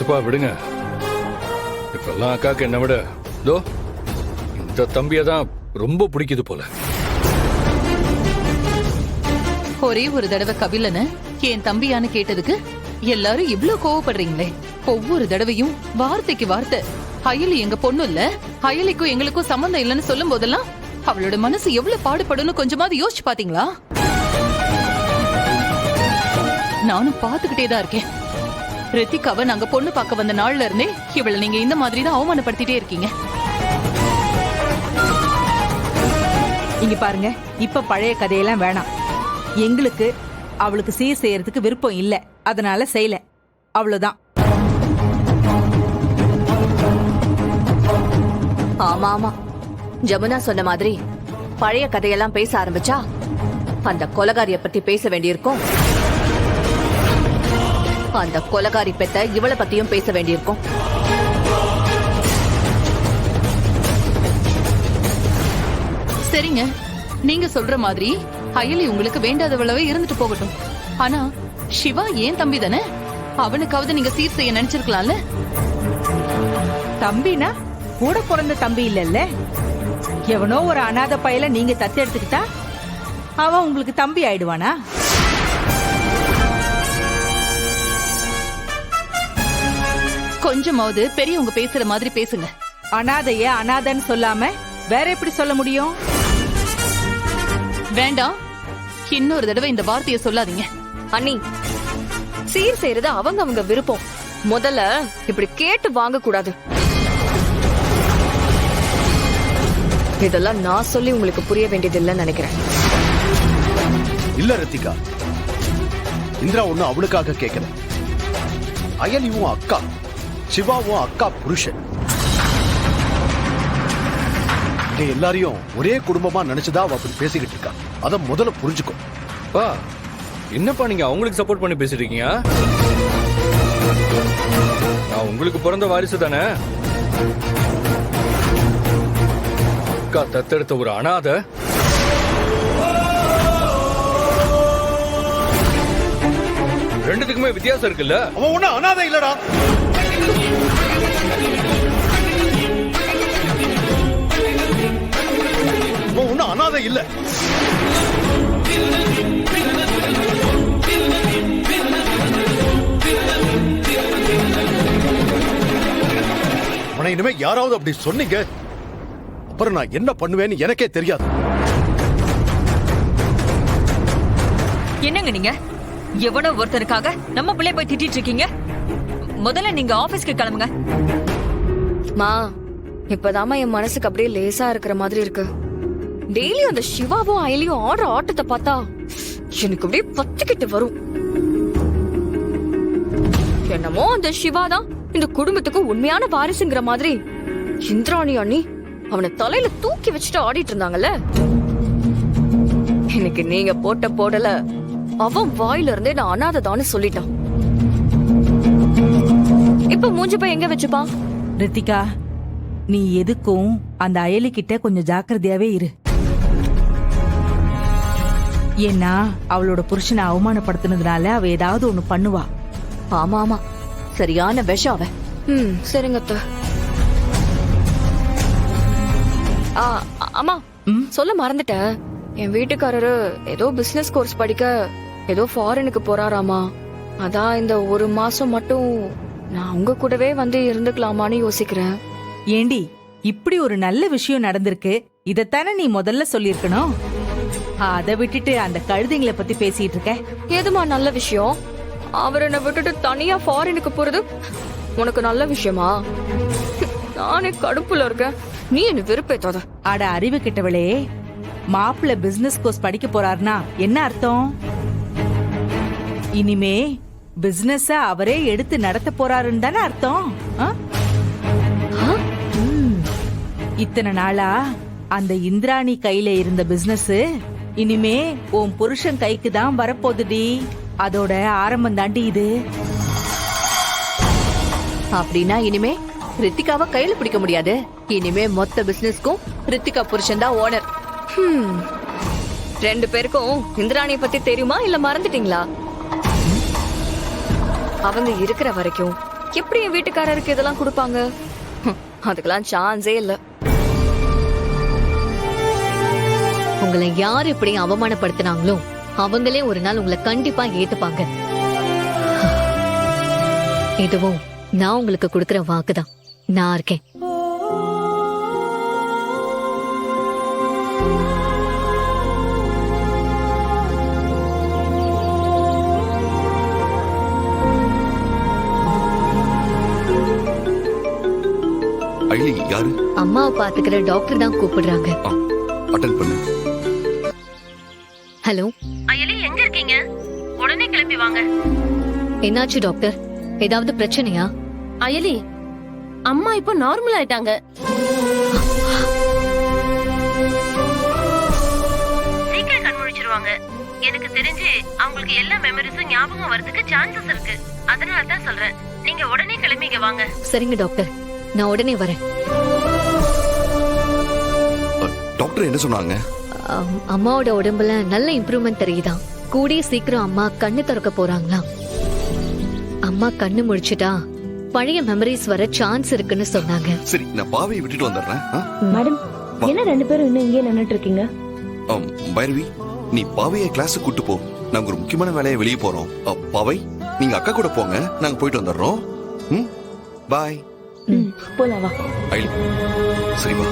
சித்தப்பா விடுங்க. இப்பெல்லாம் அக்காக்கு என்ன விட இதோ இந்த தம்பியை தான் ரொம்ப பிடிக்குது போல. ஒரே ஒரு தடவை கபிலனை என் தம்பியான்னு கேட்டதுக்கு எல்லாரும் இவ்ளோ கோவப்படுறீங்களே. ஒவ்வொரு தடவையும் வார்த்தைக்கு வார்த்தை அயலி எங்க பொண்ணு இல்ல, அயலிக்கும் எங்களுக்கும் சம்பந்தம் இல்லைன்னு சொல்லும் போதெல்லாம் அவளோட மனசு எவ்வளவு பாடுபடும் கொஞ்சமாவது யோசிச்சு பாத்தீங்களா? நானும் பாத்துக்கிட்டே தான் இருக்கேன். ரித்திகாவை நாங்க பொண்ணு பார்க்க வந்த நாள்ல இருந்தே இவளை நீங்க இந்த மாதிரி தான் அவமானப்படுத்திட்டே இருக்கீங்க. இங்க பாருங்க, இப்ப பழைய கதையெல்லாம் வேணாம். எங்களுக்கு அவளுக்கு சீர் செய்யறதுக்கு விருப்பம் இல்ல, அதனால செய்யல, அவ்வளவுதான். ஆமா ஆமா, ஜமுனா சொன்ன மாதிரி பழைய கதையெல்லாம் பேச ஆரம்பிச்சா அந்த கொலகாரிய பத்தி பேச வேண்டியிருக்கும். அந்த கொலகாரி பெத்த இவளை பத்தியும் பேச வேண்டியிருக்கும். சரிங்க, நீங்க சொல்ற மாதிரி அயலி உங்களுக்கு வேண்டாதவளவே இருந்துட்டு போகட்டும். ஆனா சிவா ஏன் தம்பி தானே, அவனுக்காவது நீங்க சீர் செய்ய நினைச்சிருக்கலாம்ல. தம்பினா கூட பிறந்த தம்பி இல்லல்ல, எவனோ ஒரு அனாதை பையல நீங்க தத்து எடுத்துக்கிட்டா அவன் உங்களுக்கு தம்பி ஆயிடுவானா? கொஞ்சமாவது பெரியவங்க பேசுற மாதிரி பேசுங்க. அனாதைய அனாதைன்னு சொல்லாம வேற எப்படி சொல்ல முடியும்? வேண்டாம், இன்னொரு தடவை இந்த வார்த்தையை சொல்லாதீங்க. அண்ணி, சீர் செய்யறது அவங்க விருப்பம். முதல்ல இப்படி கேட்டு வாங்க கூடாது. இதெல்லாம் நான் சொல்லி உங்களுக்கு புரிய வேண்டியது இல்லைன்னு நினைக்கிறேன். இல்ல ரித்திகா, இந்திரா ஒண்ணு அவளுக்காக கேட்கல. அயலியும் அக்கா, சிவாவும் அக்கா புருஷன். இங்க எல்லாரையும் ஒரே குடும்பமா நினைச்சுதான் அவ அப்படி பேசிக்கிட்டு இருக்கா. அத முதல்ல புரிஞ்சுக்கோ. பா, என்னப்பா நீங்க அவங்களுக்கு சப்போர்ட் பண்ணி பேசிட்டு இருக்கீங்க? நான் உங்களுக்கு பிறந்த வாரிசு தானே. அக்கா தத்தெடுத்த ஒரு அனாதை ரெண்டுத்துக்குமே வித்தியாசம் இருக்குல்ல. அவன் ஒண்ணு அனாதை இல்லடா. அவன் ஒண்ணு அனாதை இல்ல. அவனை இனிமே யாராவது அப்படி சொன்னீங்க, அப்புறம் நான் என்ன பண்ணுவேன்னு எனக்கே தெரியாது. என்னங்க நீங்க எவனோ ஒருத்தருக்காக நம்ம பிள்ளை போய் திட்டிட்டு இருக்கீங்க? முதல்ல நீங்க ஆபீஸ்க்கு கிளம்புங்க. மா, இப்பதாமா என் மனசுக்கு அப்படியே லேசா இருக்கிற மாதிரி இருக்கு. டெய்லி அந்த சிவாவும் அயலியும் ஆடுற ஆட்டத்தை பார்த்தா எனக்கு அப்படியே பத்திக்கிட்டு வரும். என்னமோ அந்த சிவா தான் இந்த குடும்பத்துக்கு உண்மையான வாரிசுங்கிற மாதிரி இந்திராணி அண்ணி அவனை தலையில தூக்கி வச்சுட்டு ஆடிட்டு இருந்தாங்கல்ல. எனக்கு நீங்க போட்ட போடல அவன் வாயில இருந்தே நான் அனாதைதான்னு சொல்லிட்டான். இப்ப மூஞ்சி போய் எங்க வச்சுப்பான்? ரித்திகா, நீ எதுக்கும் அந்த அயலி கிட்ட கொஞ்சம் ஜாக்கிரதையாவே இரு. ஏன்னா அவளோட புருஷனை அவமானப்படுத்தினதுனால அவ ஏதாவது ஒண்ணு பண்ணுவா. ஆமா ஆமா, சரியான விஷம் அவ. சரிங்க அத்தை. அம்மா, சொல்ல மறந்துட்டேன். என் வீட்டுக்காரரு ஏதோ பிசினஸ் கோர்ஸ் படிக்க ஏதோ ஃபாரினுக்கு போறாராமா. அதான் இந்த ஒரு மாசம் மட்டும் நான் உங்க கூடவே வந்து இருந்துக்கலாமான்னு யோசிக்கிறேன். ஏண்டி, இப்படி ஒரு நல்ல விஷயம் நடந்திருக்கு, இதத்தானே நீ முதல்ல சொல்லிருக்கணும். அதை விட்டுட்டு அந்த கழுதைங்களை பத்தி பேசிட்டு இருக்க. எதுமா நல்ல விஷயம்? அவர் என்ன விட்டுட்டு தனியா ஃபாரினுக்கு போறது உனக்கு நல்ல விஷயமா? நானே கடுப்புல இருக்கேன், நீ என்ன வெறுப்பேத்தாத. அட அறிவு கிட்டவளே, மாப்பிள்ள பிசினஸ் கோர்ஸ் படிக்க போறாருனா என்ன அர்த்தம்? இனிமே பிசினஸ் அவரே எடுத்து நடத்த போறாருன்னு தானே அர்த்தம். இத்தனை நாளா அந்த இந்திராணி கையில இருந்த பிசினஸ் இனிமே உன் புருஷன் கைக்கு தான் வரப்போகுதுடி. அதோட ஆரம்பம் தாண்டி இது. அப்படின்னா இனிமே ரித்திகாவை கையில பிடிக்க முடியாது. இனிமே மொத்த பிசினஸ்க்கும் ரித்திகா புருஷன் தான் ஓனர். ரெண்டு பேருக்கும் இந்திராணிய பத்தி தெரியுமா இல்ல மறந்துட்டீங்களா? அவங்க இருக்கிற வரைக்கும் எப்படி என் வீட்டுக்காரருக்கு இதெல்லாம் கொடுப்பாங்க? அதுக்கெல்லாம் சான்ஸே இல்ல. உங்களை யார் இப்படி அவமானப்படுத்தினாங்களோ அவங்களே ஒரு நாள் உங்களை கண்டிப்பா ஏத்துப்பாங்க. இதுவும் நான் உங்களுக்கு கொடுக்கிற வாக்குதான். நான் இருக்கேன். ஐலி யாரு? அம்மாவை பாத்துக்கிற டாக்டர் தான் கூப்பிடுறாங்க. அட்டெண்ட் பண்ணு. ஹலோ, அயலி எங்க இருக்கீங்க? உடனே கிளம்பி வாங்க. என்னாச்சு டாக்டர்? ஏதாவது பிரச்சனையா? அயலி, அம்மா இப்போ நார்மல் ஆயிட்டாங்க. சீக்கிரம் கண் முழிச்சிருவாங்க. எனக்கு தெரிஞ்சு அவங்களுக்கு எல்லா மெமரிஸும் ஞாபகம் வரதுக்கு சான்சஸ் இருக்கு. அதனால தான் சொல்றேன், நீங்க உடனே கிளம்பிங்க வாங்க. சரிங்க டாக்டர், நான் உடனே வரேன். டாக்டர் என்ன சொன்னாங்க? அம்மாவோட உடம்புல நல்ல இம்ப்ரூவ்மெண்ட் தெரியுதான். கூடிய சீக்கிரம் அம்மா கண்ணு திறக்க போறாங்களாம். அம்மா கண்ணு முழிச்சிட்டா பழைய மெமரிஸ் வர சான்ஸ் இருக்குன்னு சொன்னாங்க. சரி, நான் பாவையை விட்டுட்டு வந்துடுறேன். மேடம், என்ன 2 பேரும் இன்னும் இங்கே நின்னுட்டு இருக்கீங்க? பைரவி, நீ பாவையை கிளாஸுக்கு கூட்டு போ. நாங்க ஒரு முக்கியமான வேலையை வெளியே போறோம். பாவை, நீங்க அக்கா கூட போங்க, நாங்க போயிட்டு வந்துடுறோம். பாய். போலாம் வா. ஐலி, சரி வா.